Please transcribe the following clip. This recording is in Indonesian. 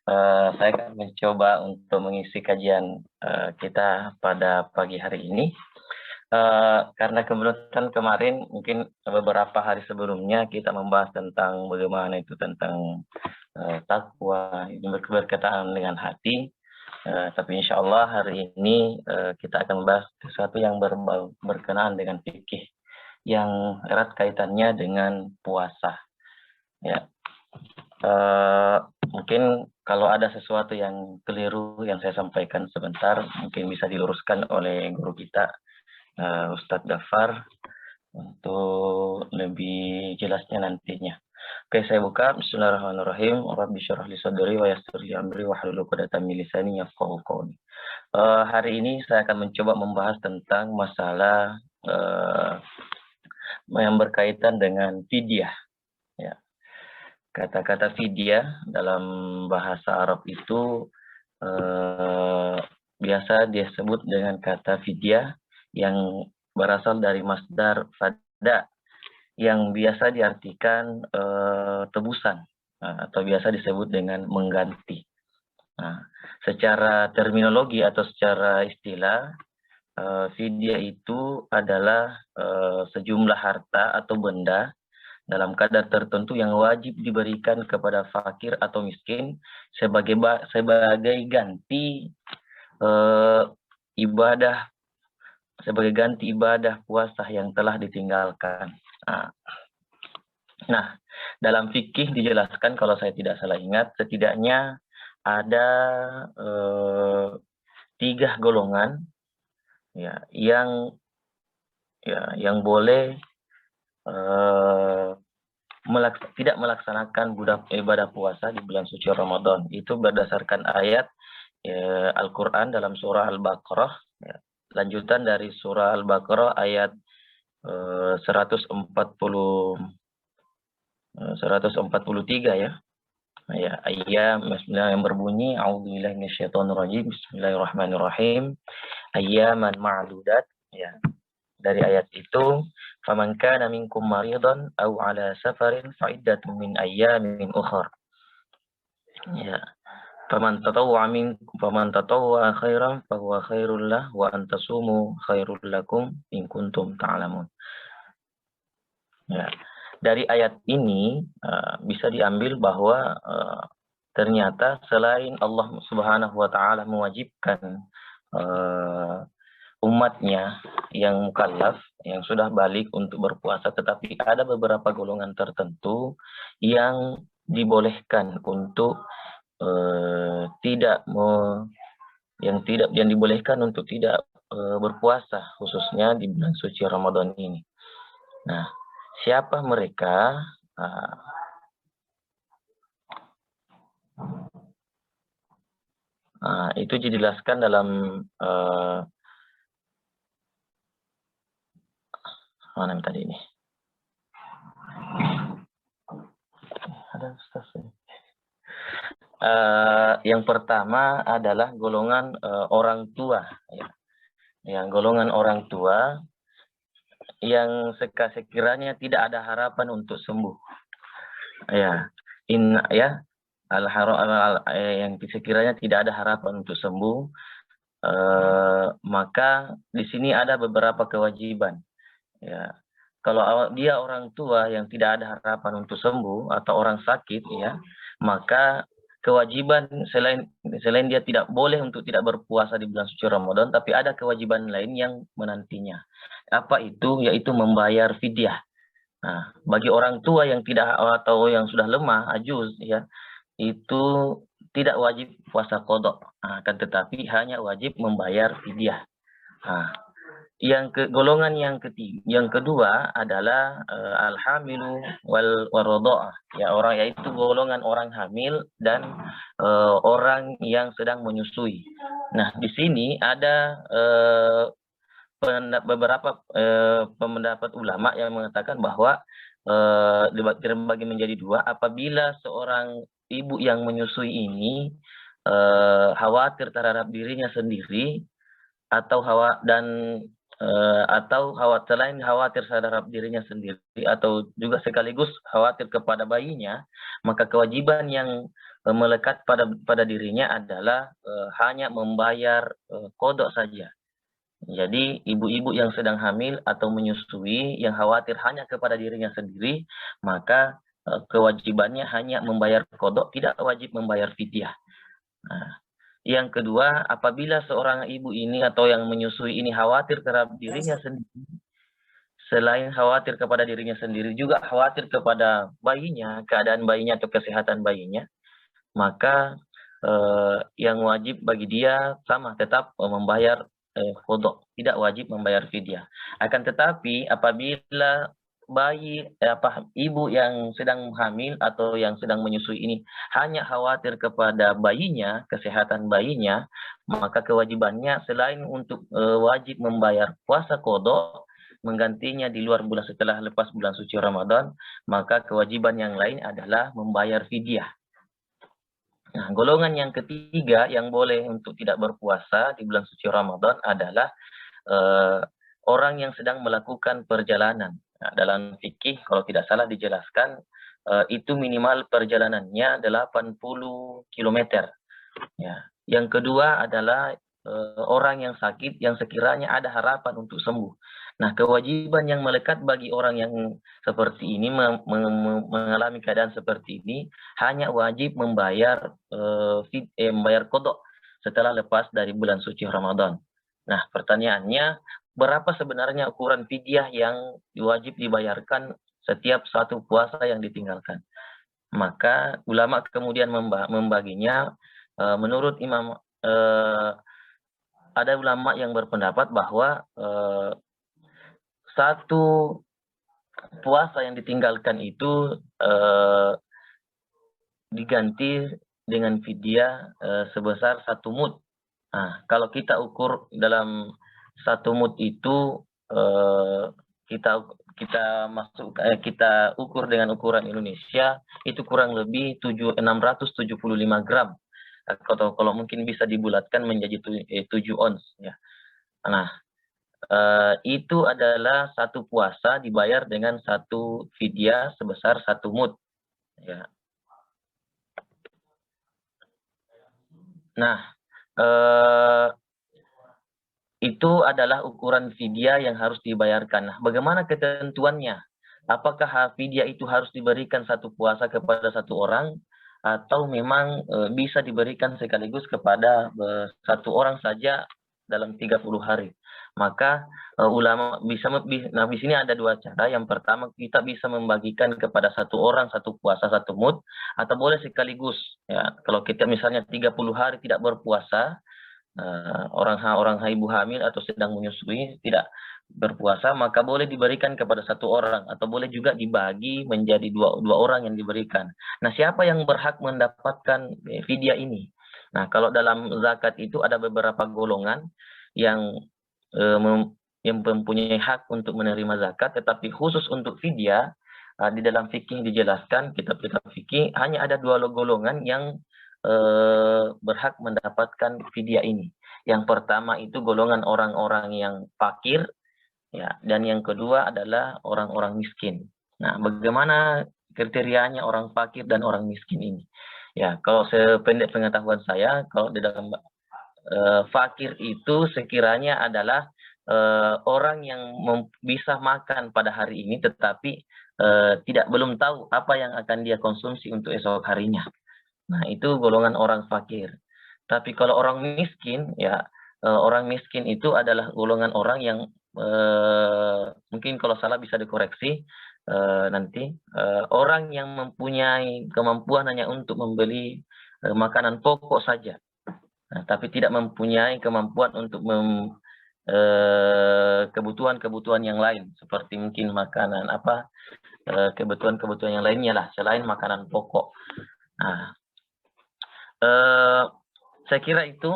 Saya akan mencoba untuk mengisi kajian kita pada pagi hari ini. Karena kebetulan kemarin mungkin beberapa hari sebelumnya kita membahas tentang bagaimana itu tentang takwa, berkaitan dengan hati. Tapi insya Allah hari ini kita akan membahas sesuatu yang berkenaan dengan fikih yang erat kaitannya dengan puasa. Ya, mungkin kalau ada sesuatu yang keliru yang saya sampaikan sebentar, mungkin bisa diluruskan oleh guru kita, Ustadz Ghaffar, untuk lebih jelasnya nantinya. Oke, saya buka. Bismillahirrahmanirrahim. Rabbi syrah li sadri wa yassir li amri wahlul 'uqdatam min lisani yafqahu qawli. Hari ini saya akan mencoba membahas tentang masalah yang berkaitan dengan fidyah. Ya. Kata-kata fidyah dalam bahasa Arab itu biasa disebut dengan kata fidyah yang berasal dari masdar fada yang biasa diartikan tebusan atau biasa disebut dengan mengganti. Nah, secara terminologi atau secara istilah, fidyah itu adalah sejumlah harta atau benda dalam kadar tertentu yang wajib diberikan kepada fakir atau miskin sebagai ganti ibadah puasa yang telah ditinggalkan. Nah, dalam fikih dijelaskan kalau saya tidak salah ingat setidaknya ada 3 golongan ya yang boleh tidak melaksanakan ibadah puasa di bulan suci Ramadan. Itu berdasarkan ayat Al-Quran dalam surah Al-Baqarah, ya. Lanjutan dari surah Al-Baqarah ayat 143 ya. Ya, ayat yang berbunyi a'udzubillahi minasyaitonirrajim bismillahirrahmanirrahim ayyaman ma'dudat ya. Dari ayat itu, faman kana minkum maridan aw ala safarin fa iddatun min ayyamin ukhra. Ya. Faman tatawwa khairan fa huwa khairul lah wa an tasumu khairul lakum in kuntum ta'lamun. Ya. Dari ayat ini bisa diambil bahwa ternyata selain Allah Subhanahu wa taala mewajibkan umatnya yang mukallaf, yang sudah balik untuk berpuasa, tetapi ada beberapa golongan tertentu yang dibolehkan untuk dibolehkan untuk tidak berpuasa, khususnya di bulan suci Ramadan ini. Nah, siapa mereka? Itu dijelaskan dalam mana tadi ini? Ada yang pertama adalah golongan orang tua, ya. Yang golongan orang tua yang sekiranya tidak ada harapan untuk sembuh, ya. Yang sekiranya tidak ada harapan untuk sembuh, maka di sini ada beberapa kewajiban. Ya, kalau dia orang tua yang tidak ada harapan untuk sembuh atau orang sakit, ya, maka kewajiban selain dia tidak boleh untuk tidak berpuasa di bulan suci Ramadan, tapi ada kewajiban lain yang menantinya. Apa itu? Yaitu membayar fidyah. Nah, bagi orang tua yang tidak atau yang sudah lemah, ajuz, ya, itu tidak wajib puasa qadha, akan tetapi hanya wajib membayar fidyah. Golongan yang kedua adalah al-hamilu wal radha'ah, ya, yaitu golongan orang hamil dan orang yang sedang menyusui. Nah, di sini ada beberapa pendapat ulama yang mengatakan bahwa dibagi menjadi 2 apabila seorang ibu yang menyusui ini khawatir terhadap dirinya sendiri atau selain khawatir terhadap dirinya sendiri atau juga sekaligus khawatir kepada bayinya, maka kewajiban yang melekat pada dirinya adalah hanya membayar kodok saja. Jadi ibu-ibu yang sedang hamil atau menyusui yang khawatir hanya kepada dirinya sendiri, maka kewajibannya hanya membayar kodok, tidak wajib membayar fidyah. Nah, yang kedua, apabila seorang ibu ini atau yang menyusui ini khawatir terhadap dirinya sendiri, selain khawatir kepada dirinya sendiri, juga khawatir kepada bayinya, keadaan bayinya atau kesehatan bayinya, maka yang wajib bagi dia sama tetap membayar kodok, tidak wajib membayar fidyah. Akan tetapi apabila ibu yang sedang hamil atau yang sedang menyusui ini hanya khawatir kepada bayinya, kesehatan bayinya, maka kewajibannya selain untuk wajib membayar puasa kodok, menggantinya di luar bulan setelah lepas bulan suci Ramadan, maka kewajiban yang lain adalah membayar fidyah. Nah, golongan yang ketiga yang boleh untuk tidak berpuasa di bulan suci Ramadan adalah orang yang sedang melakukan perjalanan. Nah, dalam fikih kalau tidak salah dijelaskan itu minimal perjalanannya 80 km. Ya. Yang kedua adalah orang yang sakit yang sekiranya ada harapan untuk sembuh. Nah, kewajiban yang melekat bagi orang yang seperti ini mengalami keadaan seperti ini hanya wajib membayar membayar kodok setelah lepas dari bulan suci Ramadan. Nah, pertanyaannya, berapa sebenarnya ukuran fidyah yang wajib dibayarkan setiap satu puasa yang ditinggalkan? Maka ulama kemudian membaginya menurut ada ulama yang berpendapat bahwa satu puasa yang ditinggalkan itu diganti dengan fidyah sebesar 1 mud. Nah, kalau kita ukur dalam 1 mud itu kita ukur dengan ukuran Indonesia itu kurang lebih 675 gram. Kalau mungkin bisa dibulatkan menjadi 7 ons ya. Nah, itu adalah satu puasa dibayar dengan satu fidyah sebesar 1 mud ya. Nah, itu adalah ukuran fidyah yang harus dibayarkan. Nah, bagaimana ketentuannya? Apakah fidyah itu harus diberikan satu puasa kepada satu orang atau memang bisa diberikan sekaligus kepada satu orang saja dalam 30 hari? Maka ulama nah di sini ada 2 cara. Yang pertama, kita bisa membagikan kepada satu orang satu puasa 1 mud, atau boleh sekaligus ya. Kalau kita misalnya 30 hari tidak berpuasa, orang ibu hamil atau sedang menyusui tidak berpuasa, maka boleh diberikan kepada satu orang atau boleh juga dibagi menjadi dua orang yang diberikan. Nah, siapa yang berhak mendapatkan fidyah ini? Nah, kalau dalam zakat itu ada beberapa golongan yang mempunyai hak untuk menerima zakat, tetapi khusus untuk fidyah di dalam fikih dijelaskan, kitab-kitab fikih hanya ada 2 golongan yang berhak mendapatkan fidyah ini. Yang pertama itu golongan orang-orang yang fakir ya, dan yang kedua adalah orang-orang miskin. Nah, bagaimana kriterianya orang fakir dan orang miskin ini? Ya, kalau sependek pengetahuan saya, kalau di dalam fakir itu sekiranya adalah orang yang bisa makan pada hari ini tetapi belum tahu apa yang akan dia konsumsi untuk esok harinya. Nah, itu golongan orang fakir. Tapi kalau orang miskin, ya orang miskin itu adalah golongan orang yang mungkin kalau salah bisa dikoreksi nanti. Orang yang mempunyai kemampuan hanya untuk membeli makanan pokok saja. Nah, tapi tidak mempunyai kemampuan untuk kebutuhan-kebutuhan yang lain. Seperti mungkin makanan kebutuhan-kebutuhan yang lainnya lah, selain makanan pokok. Nah, saya kira itu